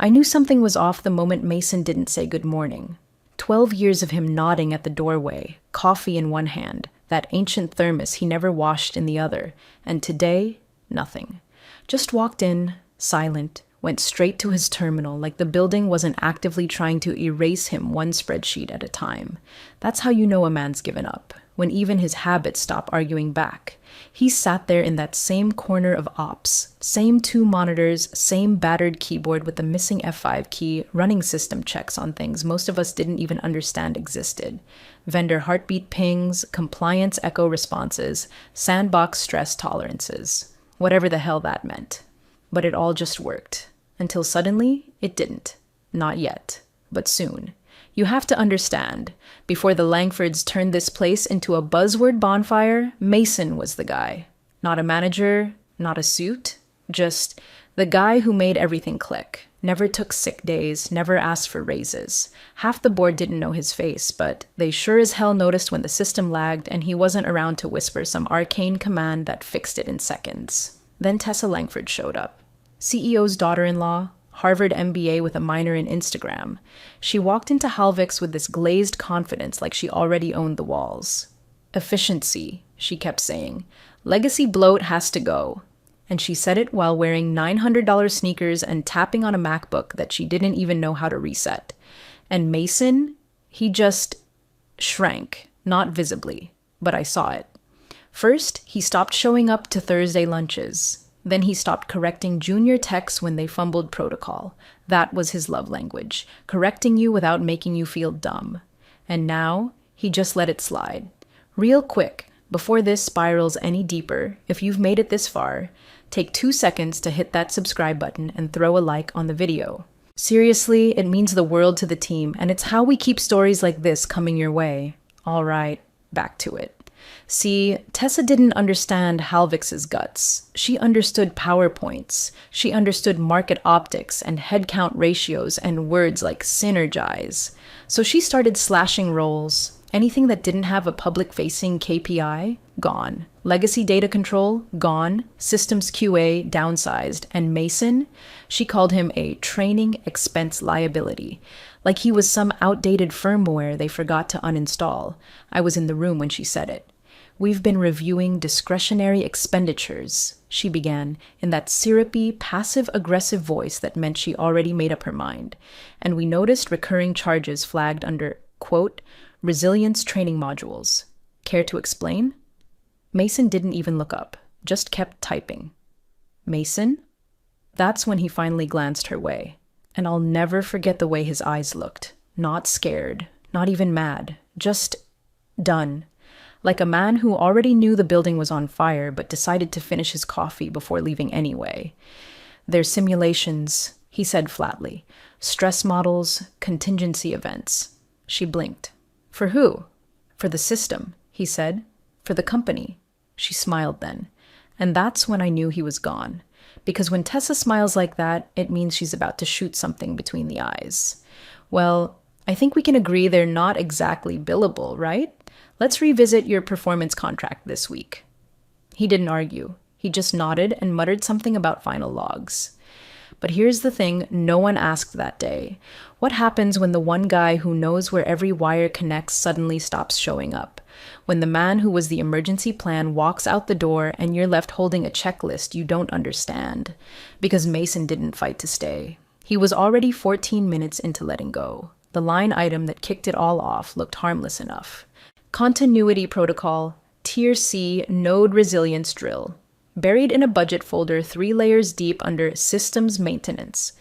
I knew something was off the moment Mason didn't say good morning. 12 years of him nodding at the doorway, coffee in one hand, that ancient thermos he never washed in the other, and today, nothing. Just walked in, silent, went straight to his terminal like the building wasn't actively trying to erase him one spreadsheet at a time. That's how you know a man's given up, when even his habits stop arguing back. He sat there in that same corner of ops, same two monitors, same battered keyboard with the missing F5 key, running system checks on things most of us didn't even understand existed. Vendor heartbeat pings, compliance echo responses, sandbox stress tolerances. Whatever the hell that meant. But it all just worked. Until suddenly, it didn't. Not yet. But soon. You have to understand, before the Langfords turned this place into a buzzword bonfire, Mason was the guy. Not a manager, not a suit, just the guy who made everything click. Never took sick days, never asked for raises. Half the board didn't know his face, but they sure as hell noticed when the system lagged and he wasn't around to whisper some arcane command that fixed it in seconds. Then Tessa Langford showed up. CEO's daughter-in-law, Harvard MBA with a minor in Instagram. She walked into Halvix with this glazed confidence like she already owned the walls. Efficiency, she kept saying. Legacy bloat has to go. And she said it while wearing $900 sneakers and tapping on a MacBook that she didn't even know how to reset. And Mason, he just shrank, not visibly, but I saw it. First, he stopped showing up to Thursday lunches. Then he stopped correcting junior techs when they fumbled protocol. That was his love language, correcting you without making you feel dumb. And now, he just let it slide. Real quick, before this spirals any deeper, if you've made it this far, take 2 seconds to hit that subscribe button and throw a like on the video. Seriously, it means the world to the team, and it's how we keep stories like this coming your way. All right, back to it. See, Tessa didn't understand Halvix's guts. She understood PowerPoints. She understood market optics and headcount ratios and words like synergize. So she started slashing roles. Anything that didn't have a public-facing KPI, gone. Legacy data control, gone. Systems QA, downsized. And Mason, she called him a training expense liability. Like he was some outdated firmware they forgot to uninstall. I was in the room when she said it. We've been reviewing discretionary expenditures, she began, in that syrupy, passive-aggressive voice that meant she already made up her mind. And we noticed recurring charges flagged under, quote, resilience training modules. Care to explain? Mason didn't even look up, just kept typing. Mason? That's when he finally glanced her way. And I'll never forget the way his eyes looked. Not scared, not even mad, just done. Like a man who already knew the building was on fire but decided to finish his coffee before leaving anyway. They're simulations, he said flatly. Stress models, contingency events. She blinked. For who? For the system, he said. For the company. She smiled then. And that's when I knew he was gone. Because when Tessa smiles like that, it means she's about to shoot something between the eyes. Well, I think we can agree they're not exactly billable, right? Let's revisit your performance contract this week. He didn't argue. He just nodded and muttered something about final logs. But here's the thing no one asked that day. What happens when the one guy who knows where every wire connects suddenly stops showing up? When the man who was the emergency plan walks out the door and you're left holding a checklist you don't understand? Because Mason didn't fight to stay. He was already 14 minutes into letting go. The line item that kicked it all off looked harmless enough. Continuity protocol, Tier C node resilience drill. Buried in a budget folder 3 layers deep under systems maintenance.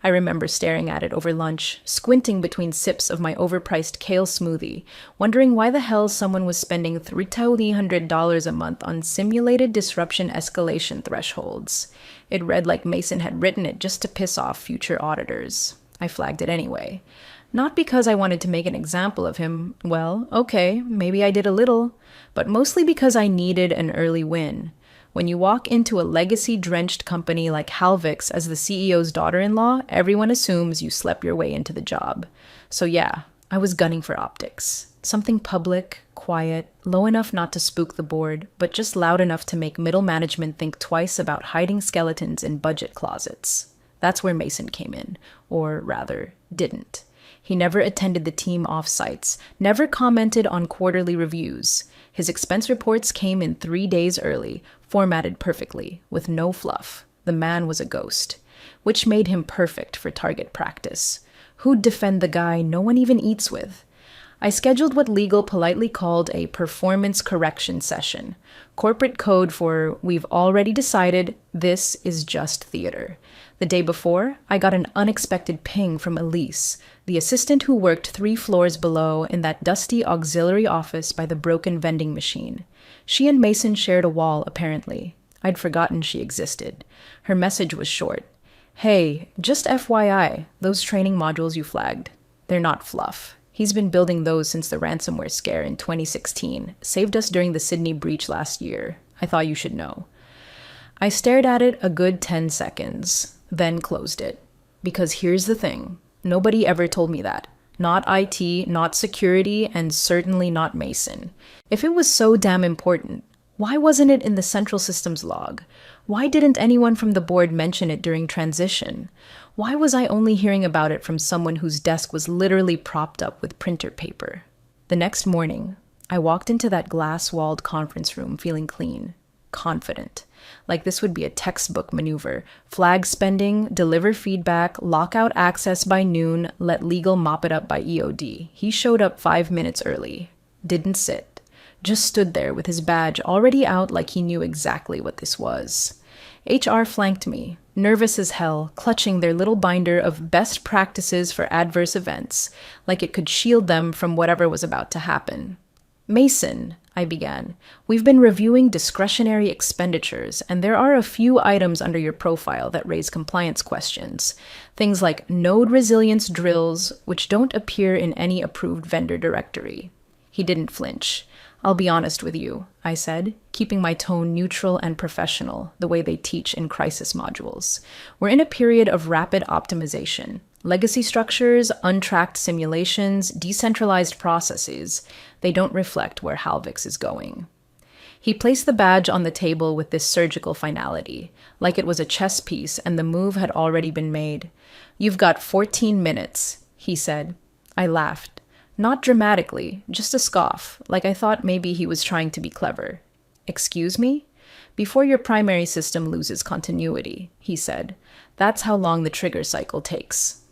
I remember staring at it over lunch, squinting between sips of my overpriced kale smoothie, wondering why the hell someone was spending $3,300 a month on simulated disruption escalation thresholds. It read like Mason had written it just to piss off future auditors. I flagged it anyway. Not because I wanted to make an example of him. Well, okay, maybe I did a little, but mostly because I needed an early win. When you walk into a legacy-drenched company like Halvix as the CEO's daughter-in-law, everyone assumes you slept your way into the job. So yeah, I was gunning for optics. Something public, quiet, low enough not to spook the board, but just loud enough to make middle management think twice about hiding skeletons in budget closets. That's where Mason came in, or rather, didn't. He never attended the team offsites, never commented on quarterly reviews. His expense reports came in 3 days early, formatted perfectly, with no fluff. The man was a ghost, which made him perfect for target practice. Who'd defend the guy no one even eats with? I scheduled what legal politely called a performance correction session, corporate code for we've already decided this is just theater. The day before, I got an unexpected ping from Elise, the assistant who worked 3 floors below in that dusty auxiliary office by the broken vending machine. She and Mason shared a wall, apparently. I'd forgotten she existed. Her message was short. Hey, just FYI, those training modules you flagged, they're not fluff. He's been building those since the ransomware scare in 2016, saved us during the Sydney breach last year. I thought you should know. I stared at it a good 10 seconds, then closed it. Because here's the thing, nobody ever told me that. Not IT, not security, and certainly not Mason. If it was so damn important, why wasn't it in the central systems log? Why didn't anyone from the board mention it during transition? Why was I only hearing about it from someone whose desk was literally propped up with printer paper? The next morning, I walked into that glass-walled conference room feeling clean, confident. Like this would be a textbook maneuver. Flag spending, deliver feedback, lock out access by noon, let legal mop it up by EOD. He showed up 5 minutes early. Didn't sit. Just stood there with his badge already out like he knew exactly what this was. HR flanked me, nervous as hell, clutching their little binder of best practices for adverse events, like it could shield them from whatever was about to happen. Mason, I began, we've been reviewing discretionary expenditures, and there are a few items under your profile that raise compliance questions. Things like node resilience drills, which don't appear in any approved vendor directory. He didn't flinch. I'll be honest with you, I said, keeping my tone neutral and professional, the way they teach in crisis modules. We're in a period of rapid optimization. Legacy structures, untracked simulations, decentralized processes, they don't reflect where Halvix is going. He placed the badge on the table with this surgical finality, like it was a chess piece and the move had already been made. You've got 14 minutes, he said. I laughed. Not dramatically, just a scoff, like I thought maybe he was trying to be clever. Excuse me? Before your primary system loses continuity, he said. That's how long the trigger cycle takes.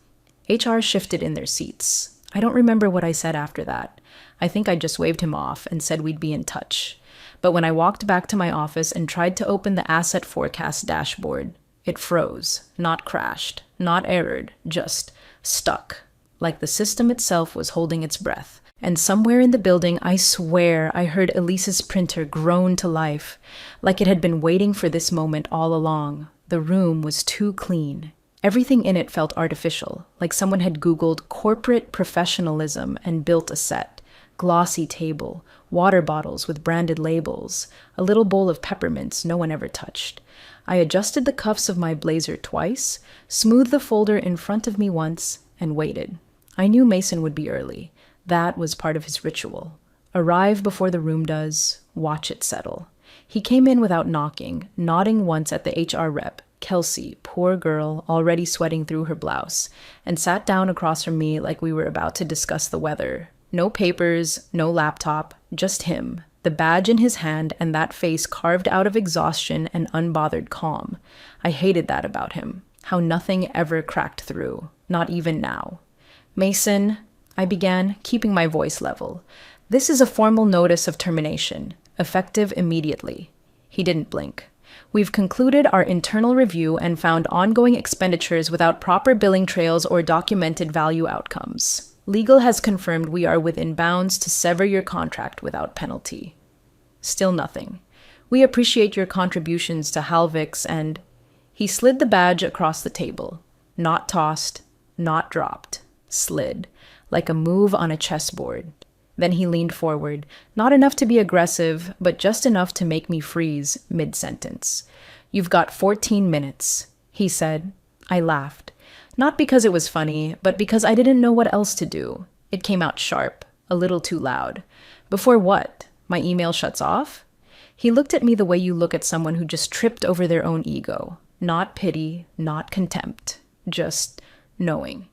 HR shifted in their seats. I don't remember what I said after that. I think I just waved him off and said we'd be in touch. But when I walked back to my office and tried to open the asset forecast dashboard, it froze, not crashed, not errored, just stuck. Like the system itself was holding its breath. And somewhere in the building, I swear, I heard Elise's printer groan to life, like it had been waiting for this moment all along. The room was too clean. Everything in it felt artificial, like someone had Googled corporate professionalism and built a set. Glossy table, water bottles with branded labels, a little bowl of peppermints no one ever touched. I adjusted the cuffs of my blazer twice, smoothed the folder in front of me once, and waited. I knew Mason would be early. That was part of his ritual. Arrive before the room does, watch it settle. He came in without knocking, nodding once at the HR rep, Kelsey, poor girl, already sweating through her blouse, and sat down across from me like we were about to discuss the weather. No papers, no laptop, just him, the badge in his hand and that face carved out of exhaustion and unbothered calm. I hated that about him, how nothing ever cracked through, not even now. Mason, I began, keeping my voice level. This is a formal notice of termination, effective immediately. He didn't blink. We've concluded our internal review and found ongoing expenditures without proper billing trails or documented value outcomes. Legal has confirmed we are within bounds to sever your contract without penalty. Still nothing. We appreciate your contributions to Halvix and... He slid the badge across the table. Not tossed, not dropped. Slid, like a move on a chessboard. Then he leaned forward, not enough to be aggressive, but just enough to make me freeze mid-sentence. You've got 14 minutes, he said. I laughed. Not because it was funny, but because I didn't know what else to do. It came out sharp, a little too loud. Before what? My email shuts off? He looked at me the way you look at someone who just tripped over their own ego. Not pity, not contempt, just knowing.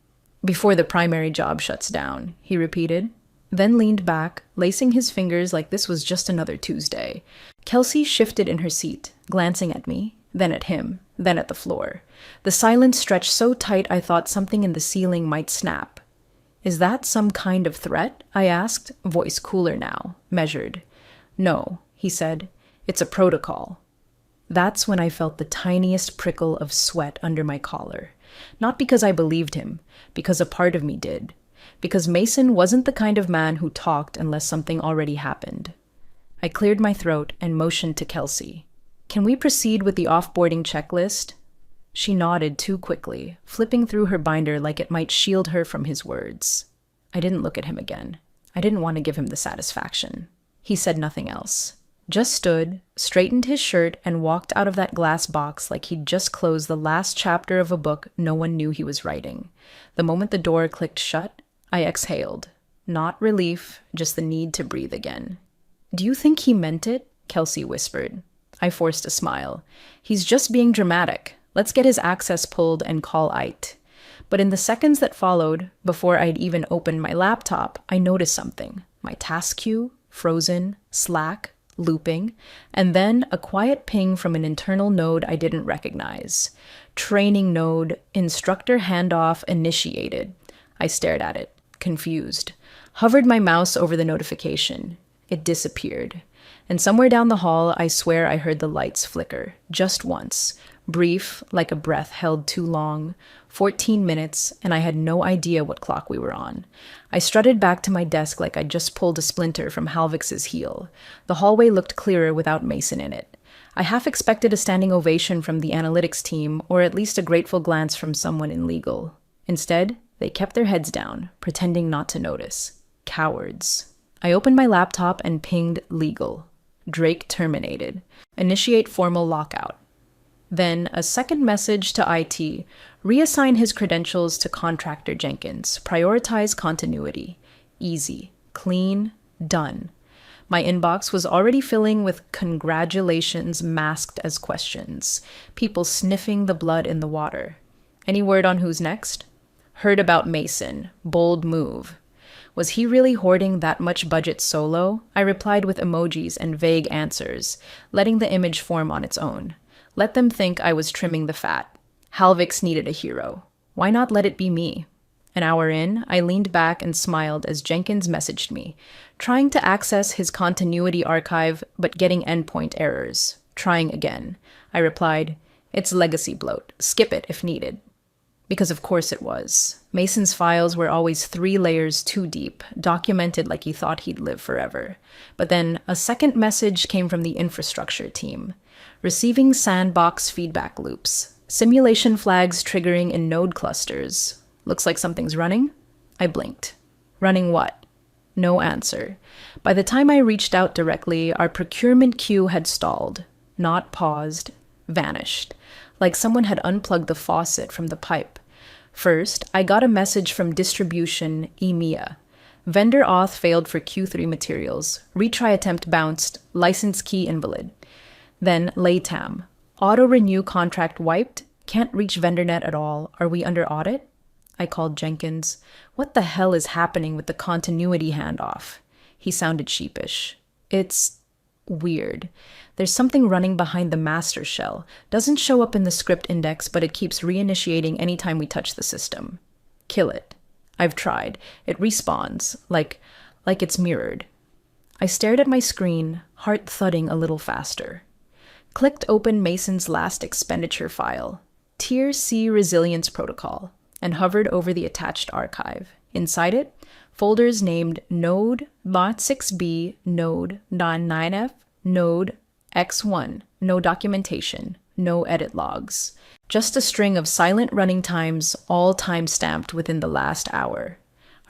Before the primary job shuts down, he repeated, then leaned back, lacing his fingers like this was just another Tuesday. Kelsey shifted in her seat, glancing at me, then at him, then at the floor. The silence stretched so tight I thought something in the ceiling might snap. Is that some kind of threat? I asked, voice cooler now, measured. No, he said. It's a protocol. That's when I felt the tiniest prickle of sweat under my collar. Not because I believed him, because a part of me did. Because Mason wasn't the kind of man who talked unless something already happened. I cleared my throat and motioned to Kelsey. Can we proceed with the off-boarding checklist? She nodded too quickly, flipping through her binder like it might shield her from his words. I didn't look at him again. I didn't want to give him the satisfaction. He said nothing else. Just stood, straightened his shirt, and walked out of that glass box like he'd just closed the last chapter of a book no one knew he was writing. The moment the door clicked shut, I exhaled. Not relief, just the need to breathe again. Do you think he meant it? Kelsey whispered. I forced a smile. He's just being dramatic. Let's get his access pulled and call IT. But in the seconds that followed, before I'd even opened my laptop, I noticed something. My task queue, frozen, Slack, looping, and then a quiet ping from an internal node I didn't recognize. Training node, instructor handoff initiated. I stared at it, confused. Hovered my mouse over the notification. It disappeared. And somewhere down the hall, I swear I heard the lights flicker. Just once. Brief, like a breath held too long. 14 minutes, and I had no idea what clock we were on. I strutted back to my desk like I'd just pulled a splinter from Halvik's heel. The hallway looked clearer without Mason in it. I half expected a standing ovation from the analytics team, or at least a grateful glance from someone in legal. Instead, they kept their heads down, pretending not to notice. Cowards. I opened my laptop and pinged legal. Drake terminated. Initiate formal lockout. Then a second message to IT. Reassign his credentials to contractor Jenkins. Prioritize continuity. Easy. Clean. Done. My inbox was already filling with congratulations masked as questions. People sniffing the blood in the water. Any word on who's next? Heard about Mason. Bold move. Was he really hoarding that much budget solo? I replied with emojis and vague answers, letting the image form on its own. Let them think I was trimming the fat. Halvik's needed a hero. Why not let it be me? An hour in, I leaned back and smiled as Jenkins messaged me, trying to access his continuity archive but getting endpoint errors. Trying again. I replied, it's legacy bloat. Skip it if needed. Because of course it was. Mason's files were always 3 layers too deep, documented like he thought he'd live forever. But then a second message came from the infrastructure team. Receiving sandbox feedback loops. Simulation flags triggering in node clusters. Looks like something's running? I blinked. Running what? No answer. By the time I reached out directly, our procurement queue had stalled. Not paused. Vanished. Like someone had unplugged the faucet from the pipe. First, I got a message from distribution EMEA. Vendor auth failed for Q3 materials. Retry attempt bounced. License key invalid. Then LATAM. Auto-renew contract wiped. Can't reach VendorNet at all. Are we under audit? I called Jenkins. What the hell is happening with the continuity handoff? He sounded sheepish. It's weird. There's something running behind the master shell. Doesn't show up in the script index, but it keeps reinitiating anytime we touch the system. Kill it. I've tried. It respawns, like it's mirrored. I stared at my screen, heart thudding a little faster. Clicked open Mason's last expenditure file, Tier C Resilience Protocol, and hovered over the attached archive. Inside it, folders named Node, Bot6B, Node, .9f, Node, X1, no documentation, no edit logs. Just a string of silent running times, all time-stamped within the last hour.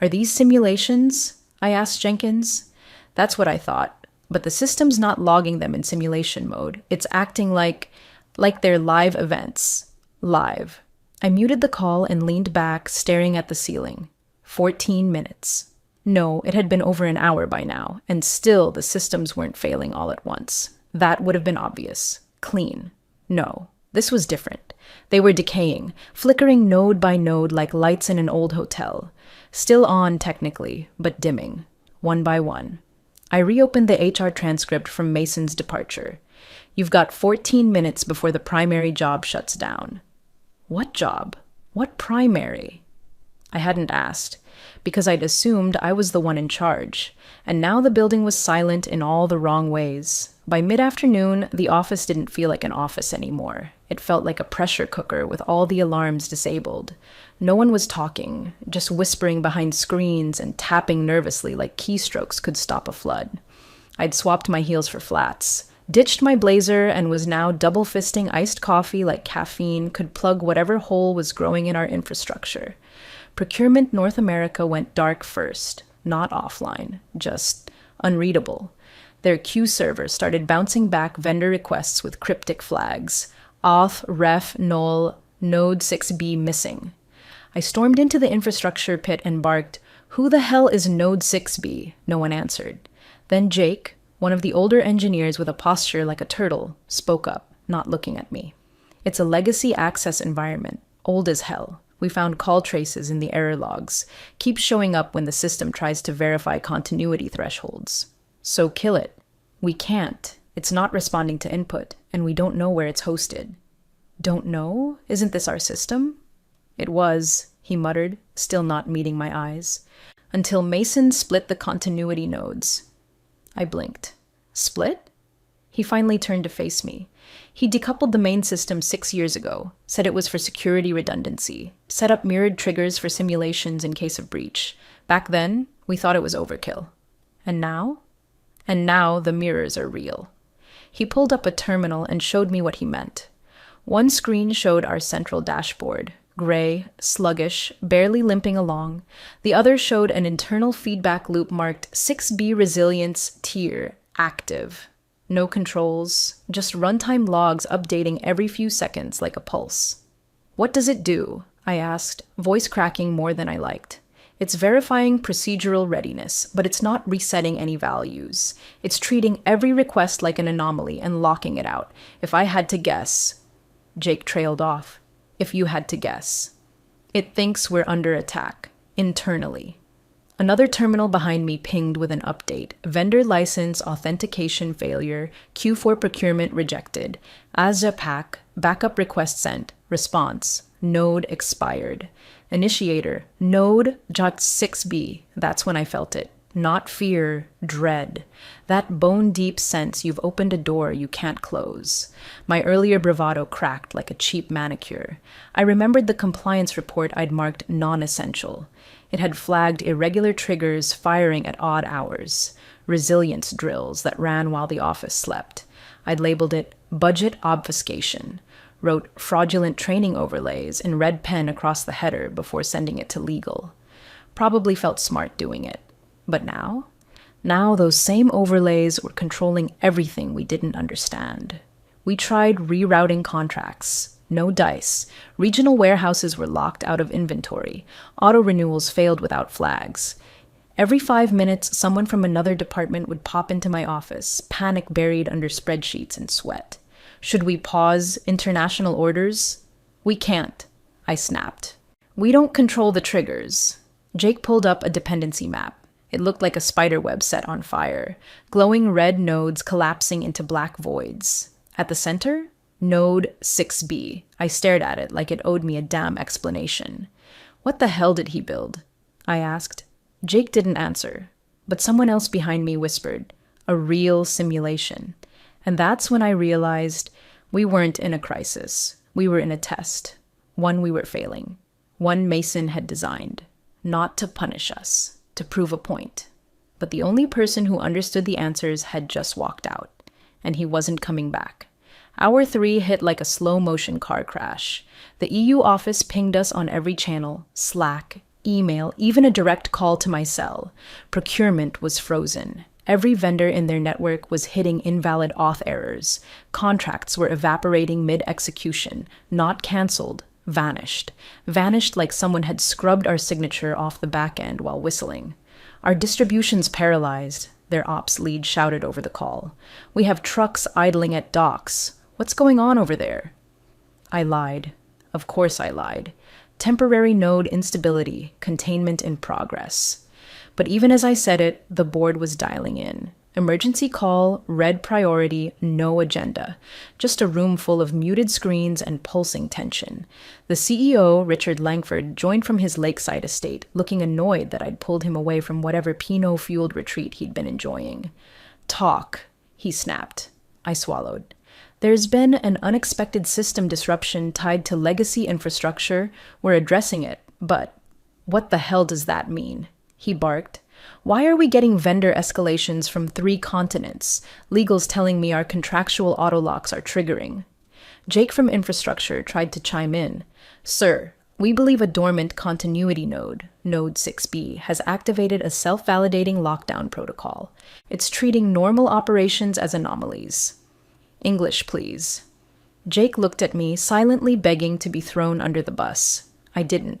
Are these simulations? I asked Jenkins. That's what I thought, but the system's not logging them in simulation mode. It's acting like they're live events. Live. I muted the call and leaned back, staring at the ceiling. 14 minutes. No, it had been over an hour by now, and still the systems weren't failing all at once. That would have been obvious. Clean. No. This was different. They were decaying, flickering node by node like lights in an old hotel. Still on, technically, but dimming, one by one. I reopened the HR transcript from Mason's departure. You've got 14 minutes before the primary job shuts down. What job? What primary? I hadn't asked, because I'd assumed I was the one in charge, and now the building was silent in all the wrong ways. By mid-afternoon, the office didn't feel like an office anymore. It felt like a pressure cooker with all the alarms disabled. No one was talking, just whispering behind screens and tapping nervously like keystrokes could stop a flood. I'd swapped my heels for flats, ditched my blazer, and was now double-fisting iced coffee like caffeine could plug whatever hole was growing in our infrastructure. Procurement North America went dark first, not offline, just unreadable. Their queue server started bouncing back vendor requests with cryptic flags. Auth, ref, null, node 6b missing. I stormed into the infrastructure pit and barked, "Who the hell is node 6b?" No one answered. Then Jake, one of the older engineers with a posture like a turtle, spoke up, not looking at me. "It's a legacy access environment, old as hell. We found call traces in the error logs. Keep showing up when the system tries to verify continuity thresholds. So kill it." "We can't. It's not responding to input, and we don't know where it's hosted." "Don't know? Isn't this our system?" "It was," he muttered, still not meeting my eyes, "until Mason split the continuity nodes." I blinked. Split? He finally turned to face me. He decoupled the main system 6 years ago, said it was for security redundancy, set up mirrored triggers for simulations in case of breach. Back then, we thought it was overkill. And now? And now the mirrors are real. He pulled up a terminal and showed me what he meant. One screen showed our central dashboard, gray, sluggish, barely limping along. The other showed an internal feedback loop marked 6B Resilience Tier Active. No controls, just runtime logs updating every few seconds like a pulse. "What does it do?" I asked, voice cracking more than I liked. "It's verifying procedural readiness, but it's not resetting any values. It's treating every request like an anomaly and locking it out. If I had to guess..." Jake trailed off. "If you had to guess." "It thinks we're under attack, internally." Another terminal behind me pinged with an update. Vendor license authentication failure, Q4 procurement rejected. ASA pack, backup request sent. Response, node expired. Initiator, node J6B. That's when I felt it. Not fear, dread. That bone-deep sense you've opened a door you can't close. My earlier bravado cracked like a cheap manicure. I remembered the compliance report I'd marked non-essential. It had flagged irregular triggers firing at odd hours, resilience drills that ran while the office slept. I'd labeled it budget obfuscation, wrote fraudulent training overlays in red pen across the header before sending it to legal. Probably felt smart doing it. But now? Now those same overlays were controlling everything we didn't understand. We tried rerouting contracts. No dice. Regional warehouses were locked out of inventory. Auto renewals failed without flags. Every 5 minutes, someone from another department would pop into my office, panic buried under spreadsheets and sweat. Should we pause international orders? We can't, I snapped. We don't control the triggers. Jake pulled up a dependency map. It looked like a spider web set on fire, glowing red nodes collapsing into black voids. At the center, node 6B. I stared at it like it owed me a damn explanation. What the hell did he build? I asked. Jake didn't answer, but someone else behind me whispered, a real simulation. And that's when I realized we weren't in a crisis. We were in a test. One we were failing. One Mason had designed. Not to punish us, to prove a point. But the only person who understood the answers had just walked out, and he wasn't coming back. Hour 3 hit like a slow-motion car crash. The EU office pinged us on every channel, Slack, email, even a direct call to my cell. Procurement was frozen. Every vendor in their network was hitting invalid auth errors. Contracts were evaporating mid-execution, not canceled, vanished. Vanished like someone had scrubbed our signature off the back end while whistling. Our distribution's paralyzed, their ops lead shouted over the call. We have trucks idling at docks. What's going on over there? I lied. Of course I lied. Temporary node instability, containment in progress. But even as I said it, the board was dialing in. Emergency call, red priority, no agenda. Just a room full of muted screens and pulsing tension. The CEO, Richard Langford, joined from his lakeside estate, looking annoyed that I'd pulled him away from whatever Pinot-fueled retreat he'd been enjoying. Talk, he snapped. I swallowed. There's been an unexpected system disruption tied to legacy infrastructure. We're addressing it, but what the hell does that mean? He barked. Why are we getting vendor escalations from 3 continents? Legal's telling me our contractual autolocks are triggering. Jake from infrastructure tried to chime in. Sir, we believe a dormant continuity node, Node 6B, has activated a self-validating lockdown protocol. It's treating normal operations as anomalies. English, please. Jake looked at me, silently begging to be thrown under the bus. I didn't.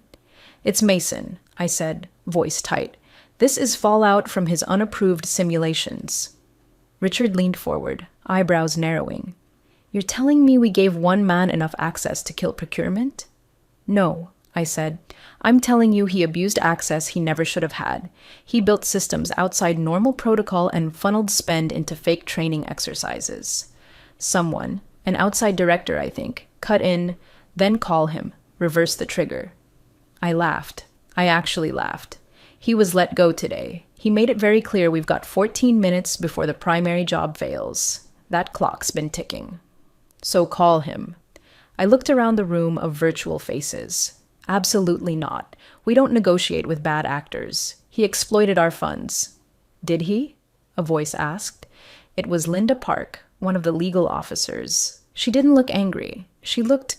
It's Mason, I said, voice tight. This is fallout from his unapproved simulations. Richard leaned forward, eyebrows narrowing. You're telling me we gave one man enough access to kill procurement? No, I said. I'm telling you he abused access he never should have had. He built systems outside normal protocol and funneled spend into fake training exercises. Someone, an outside director, I think, cut in, then call him, reverse the trigger. I laughed. I actually laughed. He was let go today. He made it very clear we've got 14 minutes before the primary job fails. That clock's been ticking. So call him. I looked around the room of virtual faces. Absolutely not. We don't negotiate with bad actors. He exploited our funds. Did he? A voice asked. It was Linda Park, one of the legal officers. She didn't look angry. She looked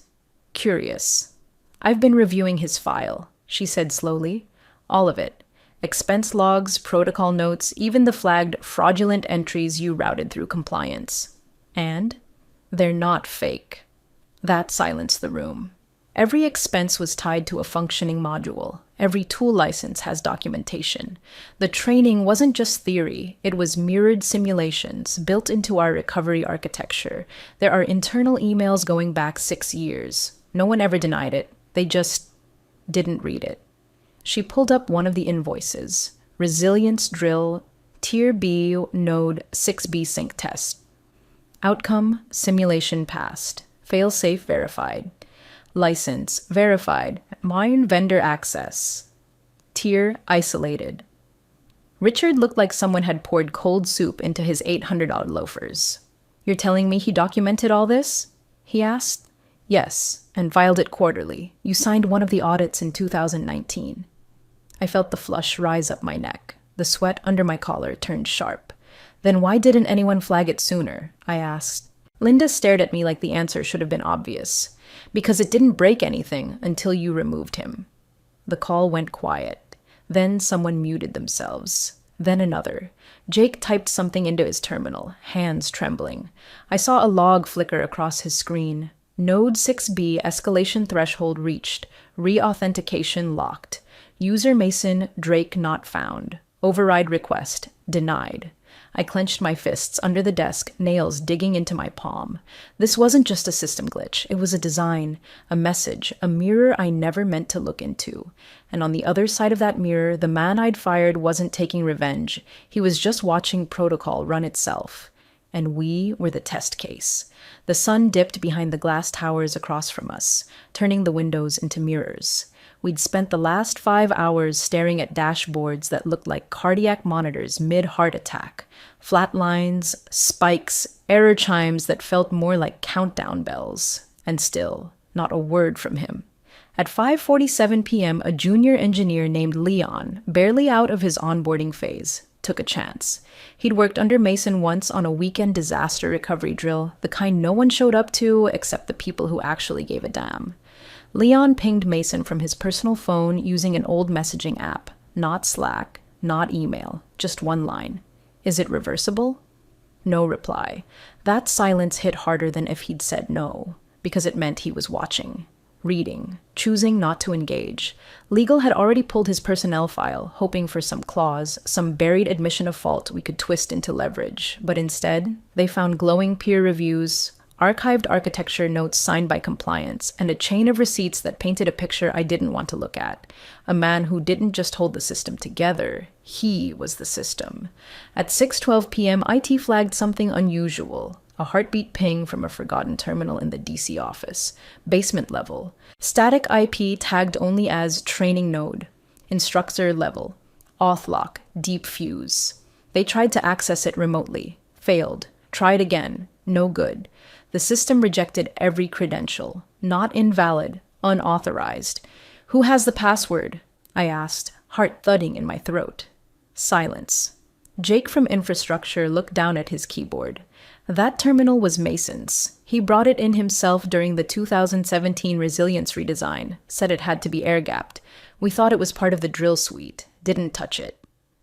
curious. I've been reviewing his file, she said slowly. All of it. Expense logs, protocol notes, even the flagged fraudulent entries you routed through compliance. And they're not fake. That silenced the room. Every expense was tied to a functioning module. Every tool license has documentation. The training wasn't just theory, it was mirrored simulations built into our recovery architecture. There are internal emails going back 6 years. No one ever denied it. They just didn't read it. She pulled up one of the invoices. Resilience drill, Tier B, Node 6B sync test. Outcome, simulation passed. Failsafe verified. License, verified. Mine vendor access. Tier, isolated. Richard looked like someone had poured cold soup into his $800 loafers. You're telling me he documented all this? He asked. Yes, and filed it quarterly. You signed one of the audits in 2019. I felt the flush rise up my neck. The sweat under my collar turned sharp. Then why didn't anyone flag it sooner? I asked. Linda stared at me like the answer should have been obvious. Because it didn't break anything until you removed him. The call went quiet. Then someone muted themselves. Then another. Jake typed something into his terminal, hands trembling. I saw a log flicker across his screen. Node 6B escalation threshold reached. Re-authentication locked. User Mason Drake not found. Override request denied. I clenched my fists under the desk, nails digging into my palm. This wasn't just a system glitch. It was a design, a message, a mirror I never meant to look into. And on the other side of that mirror, the man I'd fired wasn't taking revenge. He was just watching protocol run itself. And we were the test case. The sun dipped behind the glass towers across from us, turning the windows into mirrors. We'd spent the last 5 hours staring at dashboards that looked like cardiac monitors mid-heart attack, flat lines, spikes, error chimes that felt more like countdown bells. And still, not a word from him. At 5:47 p.m., a junior engineer named Leon, barely out of his onboarding phase, took a chance. He'd worked under Mason once on a weekend disaster recovery drill, the kind no one showed up to except the people who actually gave a damn. Leon pinged Mason from his personal phone using an old messaging app. Not Slack, not email, just one line. Is it reversible? No reply. That silence hit harder than if he'd said no, because it meant he was watching, reading, choosing not to engage. Legal had already pulled his personnel file, hoping for some clause, some buried admission of fault we could twist into leverage. But instead, they found glowing peer reviews, archived architecture notes signed by compliance, and a chain of receipts that painted a picture I didn't want to look at. A man who didn't just hold the system together, he was the system. At 6:12 p.m., IT flagged something unusual. A heartbeat ping from a forgotten terminal in the DC office. Basement level. Static IP tagged only as training node. Instructor level. Auth lock. Deep fuse. They tried to access it remotely. Failed. Tried again. No good. The system rejected every credential. Not invalid. Unauthorized. Who has the password? I asked, heart thudding in my throat. Silence. Jake from infrastructure looked down at his keyboard. That terminal was Mason's. He brought it in himself during the 2017 resilience redesign, said it had to be air-gapped. We thought it was part of the drill suite. Didn't touch it.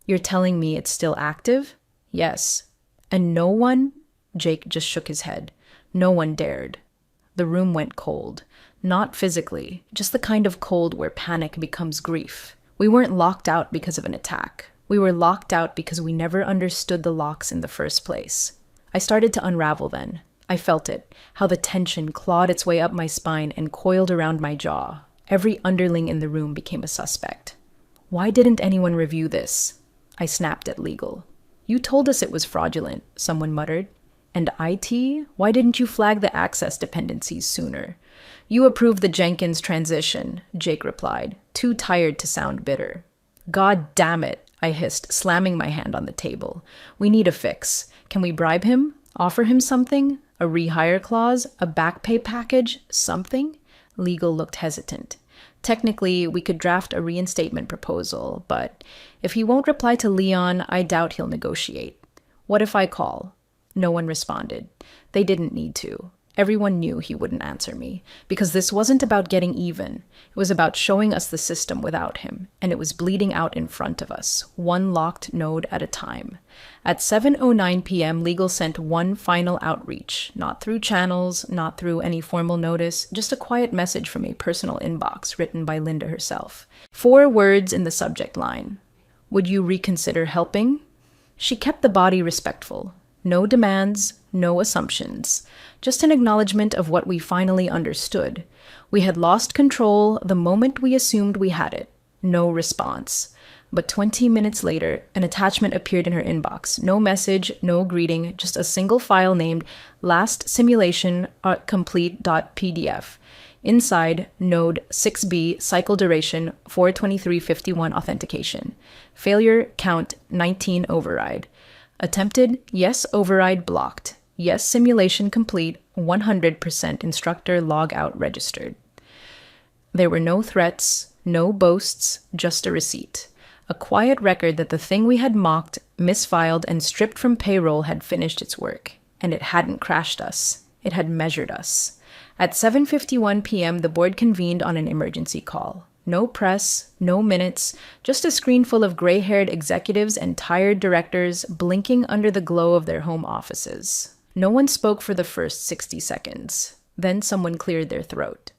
You're telling me it's still active? Yes. And no one? Jake just shook his head. No one dared. The room went cold. Not physically, just the kind of cold where panic becomes grief. We weren't locked out because of an attack. We were locked out because we never understood the locks in the first place. I started to unravel then. I felt it, how the tension clawed its way up my spine and coiled around my jaw. Every underling in the room became a suspect. Why didn't anyone review this? I snapped at legal. You told us it was fraudulent, someone muttered. And IT? Why didn't you flag the access dependencies sooner? You approved the Jenkins transition, Jake replied, too tired to sound bitter. God damn it, I hissed, slamming my hand on the table. We need a fix. Can we bribe him? Offer him something? A rehire clause? A back pay package? Something? Legal looked hesitant. Technically, we could draft a reinstatement proposal, but if he won't reply to Leon, I doubt he'll negotiate. What if I call? No one responded. They didn't need to. Everyone knew he wouldn't answer me, because this wasn't about getting even. It was about showing us the system without him, and it was bleeding out in front of us, one locked node at a time. At 7:09 p.m., Legal sent one final outreach, not through channels, not through any formal notice, just a quiet message from a personal inbox written by Linda herself. 4 words in the subject line. Would you reconsider helping? She kept the body respectful. No demands, no assumptions. Just an acknowledgement of what we finally understood. We had lost control the moment we assumed we had it. No response. But 20 minutes later, an attachment appeared in her inbox. No message, no greeting, just a single file named last simulation complete.pdf. Inside, node 6B, cycle duration 42351 authentication. Failure count 19 override. Attempted, yes, override blocked. Yes, simulation complete, 100% instructor log out registered. There were no threats, no boasts, just a receipt. A quiet record that the thing we had mocked, misfiled, and stripped from payroll had finished its work. And it hadn't crashed us. It had measured us. At 7:51 p.m., the board convened on an emergency call. No press, no minutes, just a screen full of gray-haired executives and tired directors blinking under the glow of their home offices. No one spoke for the first 60 seconds. Then someone cleared their throat.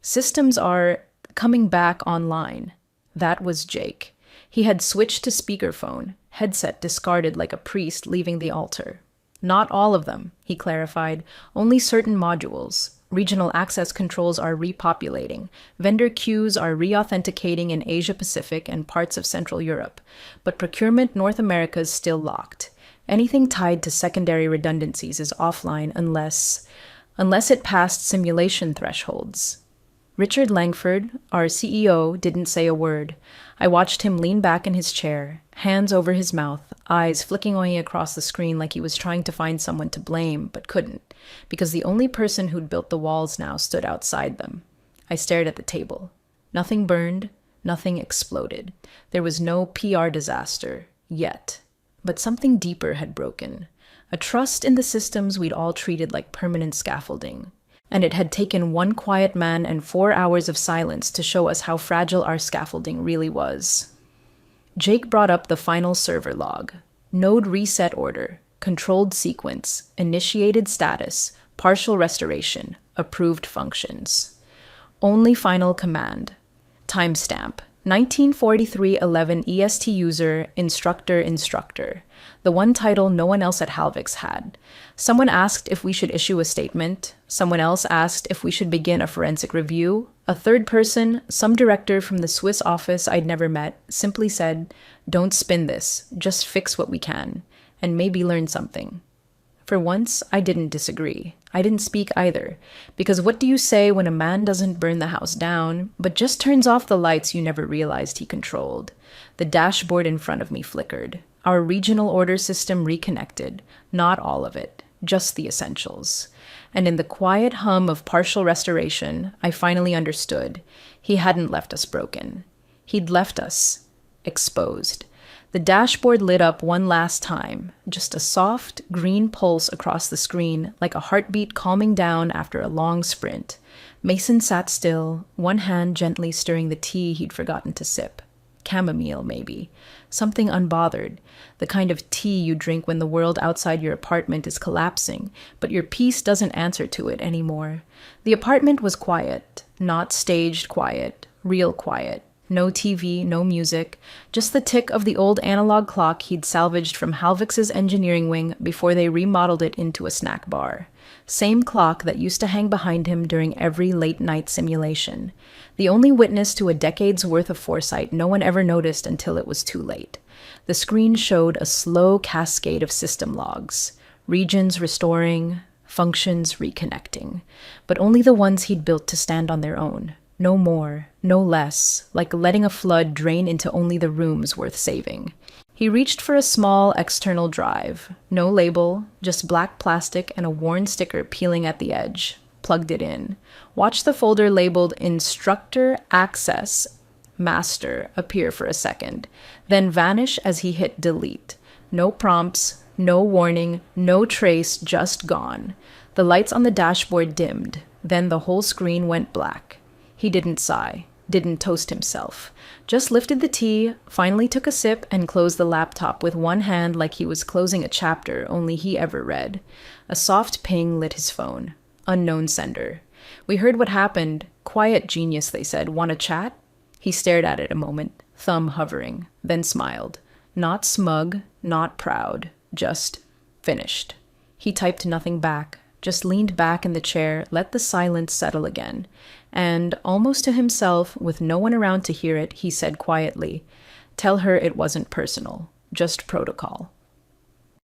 Systems are coming back online. That was Jake. He had switched to speakerphone, headset discarded like a priest leaving the altar. Not all of them, he clarified, only certain modules. Regional access controls are repopulating. Vendor queues are re-authenticating in Asia-Pacific and parts of Central Europe. But procurement North America is still locked. Anything tied to secondary redundancies is offline unless it passed simulation thresholds. Richard Langford, our CEO, didn't say a word. I watched him lean back in his chair, hands over his mouth, eyes flicking away across the screen like he was trying to find someone to blame, but couldn't, because the only person who'd built the walls now stood outside them. I stared at the table. Nothing burned, nothing exploded. There was no PR disaster, yet. But something deeper had broken. A trust in the systems we'd all treated like permanent scaffolding. And it had taken one quiet man and 4 hours of silence to show us how fragile our scaffolding really was. Jake brought up the final server log. Node reset order, controlled sequence, initiated status, partial restoration, approved functions. Only final command. Timestamp, 1943-11 EST user, instructor. The one title no one else at Halvix had. Someone asked if we should issue a statement. Someone else asked if we should begin a forensic review. A third person, some director from the Swiss office I'd never met, simply said, "Don't spin this, just fix what we can, and maybe learn something." For once, I didn't disagree. I didn't speak either, because what do you say when a man doesn't burn the house down, but just turns off the lights you never realized he controlled? The dashboard in front of me flickered. Our regional order system reconnected. Not all of it, just the essentials. And in the quiet hum of partial restoration, I finally understood. He hadn't left us broken. He'd left us exposed. The dashboard lit up one last time, just a soft, green pulse across the screen, like a heartbeat calming down after a long sprint. Mason sat still, one hand gently stirring the tea he'd forgotten to sip. Chamomile, maybe. Something unbothered. The kind of tea you drink when the world outside your apartment is collapsing, but your peace doesn't answer to it anymore. The apartment was quiet, not staged quiet, real quiet. No TV, no music, just the tick of the old analog clock he'd salvaged from Halvix's engineering wing before they remodeled it into a snack bar. Same clock that used to hang behind him during every late-night simulation. The only witness to a decade's worth of foresight no one ever noticed until it was too late. The screen showed a slow cascade of system logs. Regions restoring, functions reconnecting. But only the ones he'd built to stand on their own. No more, no less, like letting a flood drain into only the rooms worth saving. He reached for a small external drive. No label, just black plastic and a worn sticker peeling at the edge. Plugged it in. Watched the folder labeled Instructor Access Master appear for a second, then vanish as he hit delete. No prompts, no warning, no trace, just gone. The lights on the dashboard dimmed. Then the whole screen went black. He didn't sigh, didn't toast himself, just lifted the tea, finally took a sip, and closed the laptop with one hand like he was closing a chapter only he ever read. A soft ping lit his phone. Unknown sender. We heard what happened. Quiet genius, they said. Want to chat? He stared at it a moment, thumb hovering, then smiled. Not smug, not proud, just finished. He typed nothing back, just leaned back in the chair, let the silence settle again. And, almost to himself, with no one around to hear it, he said quietly, "Tell her it wasn't personal, just protocol."